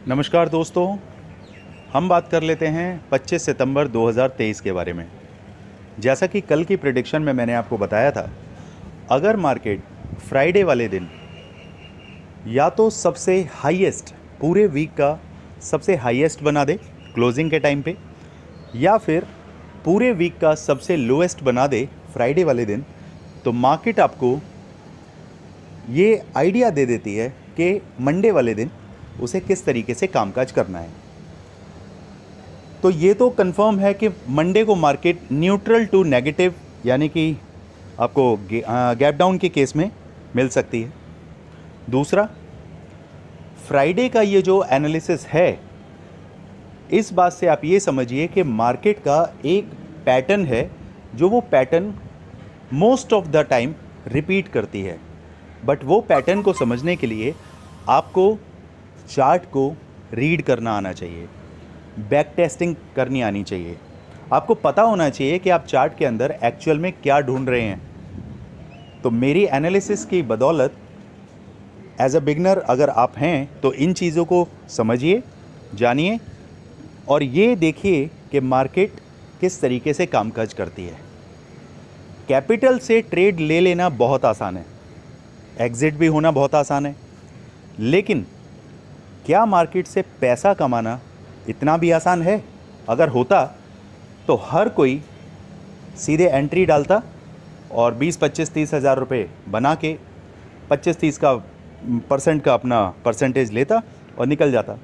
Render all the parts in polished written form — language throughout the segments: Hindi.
नमस्कार दोस्तों। हम बात कर लेते हैं 25 सितंबर 2023 के बारे में। जैसा कि कल की प्रेडिक्शन में मैंने आपको बताया था, अगर मार्केट फ्राइडे वाले दिन या तो सबसे हाईएस्ट पूरे वीक का सबसे हाईएस्ट बना दे क्लोजिंग के टाइम पे, या फिर पूरे वीक का सबसे लोएस्ट बना दे फ्राइडे वाले दिन, तो मार्केट आपको ये आइडिया दे देती है कि मंडे वाले दिन उसे किस तरीके से कामकाज करना है। तो ये तो कंफर्म है कि मंडे को मार्केट न्यूट्रल टू नेगेटिव, यानी कि आपको गैप डाउन के केस में मिल सकती है। दूसरा, फ्राइडे का ये जो एनालिसिस है, इस बात से आप ये समझिए कि मार्केट का एक पैटर्न है जो वो pattern most of the time repeat करती है। बट वो पैटर्न को समझने के लिए आपको चार्ट को रीड करना आना चाहिए, बैक टेस्टिंग करनी आनी चाहिए। आपको पता होना चाहिए कि आप चार्ट के अंदर एक्चुअल में क्या ढूंढ रहे हैं। तो मेरी एनालिसिस की बदौलत एज अ बिगनर अगर आप हैं तो इन चीज़ों को समझिए, जानिए और ये देखिए कि मार्केट किस तरीके से कामकाज करती है। कैपिटल से ट्रेड ले लेना बहुत आसान है, एग्जिट भी होना बहुत आसान है, लेकिन क्या मार्केट से पैसा कमाना इतना भी आसान है? अगर होता तो हर कोई सीधे एंट्री डालता और 20-25-30 हज़ार रुपये बना के 25-30 का परसेंट का अपना परसेंटेज लेता और निकल जाता।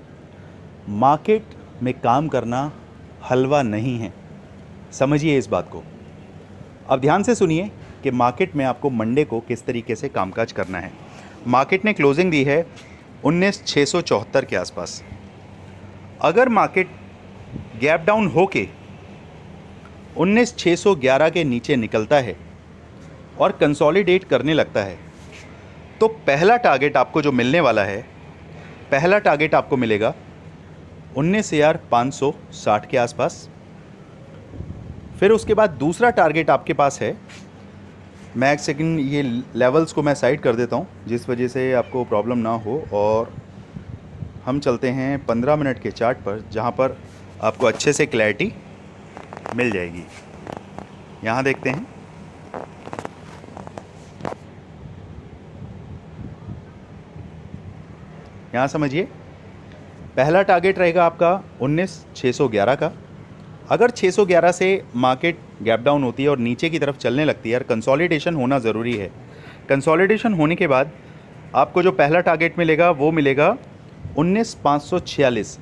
मार्केट में काम करना हलवा नहीं है, समझिए इस बात को। अब ध्यान से सुनिए कि मार्केट में आपको मंडे को किस तरीके से कामकाज करना है। मार्केट ने क्लोजिंग दी है 19,674 के आसपास। अगर मार्केट गैप डाउन होके 19,611 के नीचे निकलता है और कंसोलिडेट करने लगता है, तो पहला टारगेट आपको जो मिलने वाला है, पहला टारगेट आपको मिलेगा 19,560 के आसपास। फिर उसके बाद दूसरा टारगेट आपके पास है, मैं एक सेकंड ये लेवल्स को मैं साइड कर देता हूँ जिस वजह से आपको प्रॉब्लम ना हो, और हम चलते हैं 15 मिनट के चार्ट पर जहाँ पर आपको अच्छे से क्लैरिटी मिल जाएगी। यहाँ देखते हैं, यहाँ समझिए, पहला टारगेट रहेगा आपका 19,611 का। अगर 611 से मार्केट गैप डाउन होती है और नीचे की तरफ चलने लगती है, और कंसोलिडेशन होना ज़रूरी है। कंसोलिडेशन होने के बाद आपको जो पहला टारगेट मिलेगा वो मिलेगा 19,546,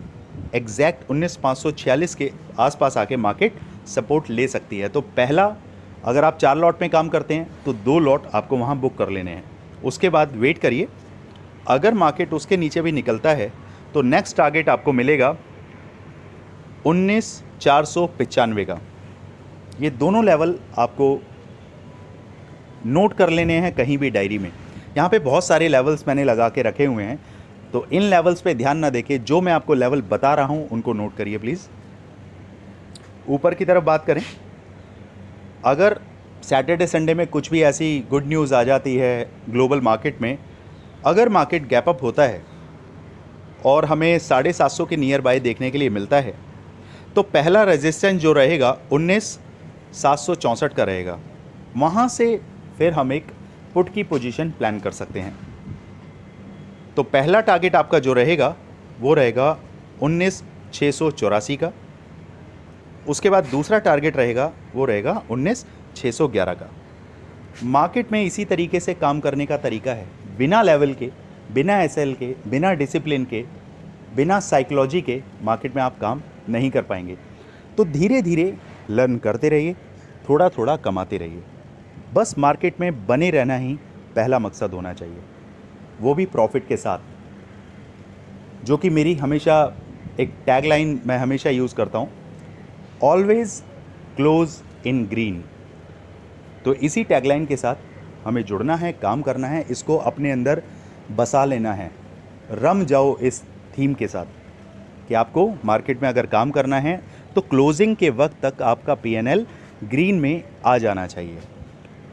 एग्जैक्ट 19,546 के आसपास आके मार्केट सपोर्ट ले सकती है। तो पहला, अगर आप 4 लॉट में काम करते हैं तो 2 लॉट आपको वहाँ बुक कर लेने हैं। उसके बाद वेट करिए, अगर मार्केट उसके नीचे भी निकलता है तो नेक्स्ट टारगेट आपको मिलेगा 19,495 का। ये दोनों लेवल आपको नोट कर लेने हैं कहीं भी डायरी में। यहाँ पे बहुत सारे लेवल्स मैंने लगा के रखे हुए हैं, तो इन लेवल्स पे ध्यान ना देके जो मैं आपको लेवल बता रहा हूँ उनको नोट करिए प्लीज़। ऊपर की तरफ बात करें, अगर सैटरडे संडे में कुछ भी ऐसी गुड न्यूज़ आ जाती है ग्लोबल मार्केट में, अगर मार्केट गैप अप होता है और हमें 750 के नियर बाय देखने के लिए मिलता है, तो पहला रेजिस्टेंस जो रहेगा 19,764 का रहेगा। वहाँ से फिर हम एक पुट की पोजीशन प्लान कर सकते हैं। तो पहला टारगेट आपका जो रहेगा वो रहेगा 19,684 का। उसके बाद दूसरा टारगेट रहेगा वो रहेगा 19,611 का। मार्केट में इसी तरीके से काम करने का तरीका है, बिना लेवल के, बिना एसएल के, बिना डिसिप्लिन के, बिना साइकोलॉजी के मार्केट में आप काम नहीं कर पाएंगे। तो धीरे धीरे लर्न करते रहिए, थोड़ा थोड़ा कमाते रहिए। बस मार्केट में बने रहना ही पहला मकसद होना चाहिए, वो भी प्रॉफिट के साथ, जो कि मेरी हमेशा एक टैगलाइन मैं हमेशा यूज़ करता हूँ, ऑलवेज क्लोज इन ग्रीन। तो इसी टैगलाइन के साथ हमें जुड़ना है, काम करना है, इसको अपने अंदर बसा लेना है। रम जाओ इस थीम के साथ कि आपको मार्केट में अगर काम करना है तो क्लोजिंग के वक्त तक आपका पीएनएल ग्रीन में आ जाना चाहिए।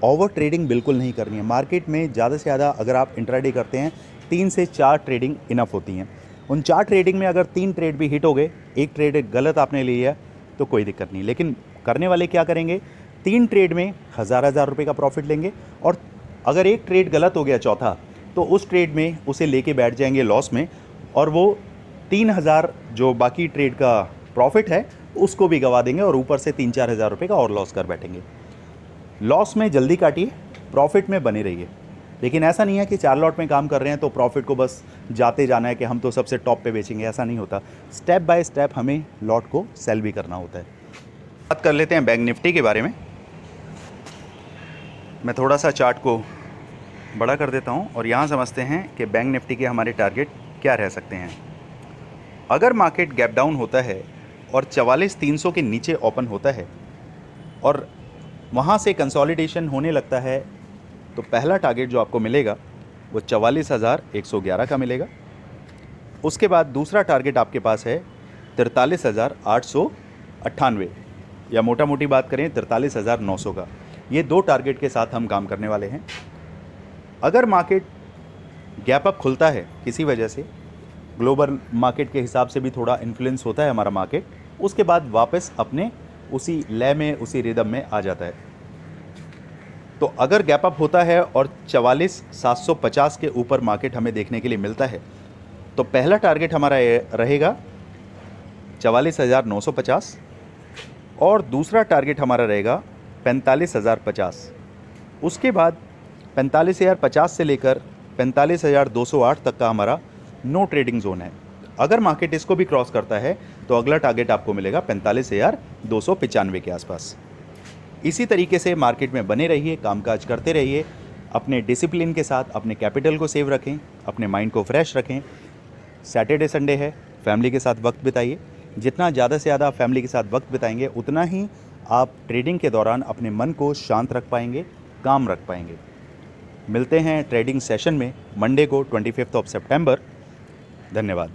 ओवर ट्रेडिंग बिल्कुल नहीं करनी है। मार्केट में ज़्यादा से ज़्यादा अगर आप इंट्राडे करते हैं 3 से 4 ट्रेडिंग इनफ होती हैं। उन 4 ट्रेडिंग में अगर 3 ट्रेड भी हिट हो गए, एक ट्रेड गलत आपने लिया तो कोई दिक्कत नहीं, लेकिन करने वाले क्या करेंगे, 3 ट्रेड में हज़ार रुपये का प्रॉफिट लेंगे, और अगर एक ट्रेड गलत हो गया चौथा, तो उस ट्रेड में उसे लेके बैठ जाएंगे लॉस में, और वो 3000 जो बाकी ट्रेड का प्रॉफिट है उसको भी गवा देंगे, और ऊपर से 3-4 हज़ार रुपये का और लॉस कर बैठेंगे। लॉस में जल्दी काटिए, प्रॉफिट में बने रहिए। लेकिन ऐसा नहीं है कि 4 लॉट में काम कर रहे हैं तो प्रॉफिट को बस जाते जाना है कि हम तो सबसे टॉप पे बेचेंगे, ऐसा नहीं होता। स्टेप बाय स्टेप हमें लॉट को सेल भी करना होता है। बात कर लेते हैं बैंक निफ्टी के बारे में। मैं थोड़ा सा चार्ट को बड़ा कर देता हूं और यहाँ समझते हैं कि बैंक निफ्टी के हमारे टारगेट क्या रह सकते हैं। अगर मार्केट गैप डाउन होता है और 44,300 के नीचे ओपन होता है और वहाँ से कंसोलिडेशन होने लगता है, तो पहला टारगेट जो आपको मिलेगा वो 44,111 का मिलेगा। उसके बाद दूसरा टारगेट आपके पास है 43,898, या मोटा मोटी बात करें 43,900 का। ये 2 टारगेट के साथ हम काम करने वाले हैं। अगर मार्केट गैप अप खुलता है किसी वजह से, ग्लोबल मार्केट के हिसाब से भी थोड़ा इन्फ्लुएंस होता है हमारा मार्केट, उसके बाद वापस अपने उसी लय में, उसी रिदम में आ जाता है। तो अगर गैप अप होता है और 44,750 के ऊपर मार्केट हमें देखने के लिए मिलता है, तो पहला टारगेट हमारा रहेगा 44,950, और दूसरा टारगेट हमारा रहेगा 45,050। उसके बाद 45,050 से लेकर 45,208 तक का हमारा नो ट्रेडिंग जोन है। अगर मार्केट इसको भी क्रॉस करता है तो अगला टारगेट आपको मिलेगा 45,295 के आसपास। इसी तरीके से मार्केट में बने रहिए, कामकाज करते रहिए, अपने डिसिप्लिन के साथ अपने कैपिटल को सेव रखें, अपने माइंड को फ्रेश रखें। सैटरडे संडे है, फैमिली के साथ वक्त बिताइए। जितना ज़्यादा से ज़्यादा फैमिली के साथ वक्त बिताएंगे, उतना ही आप ट्रेडिंग के दौरान अपने मन को शांत रख पाएंगे, काम रख पाएंगे। मिलते हैं ट्रेडिंग सेशन में मंडे को 25 सितंबर। धन्यवाद।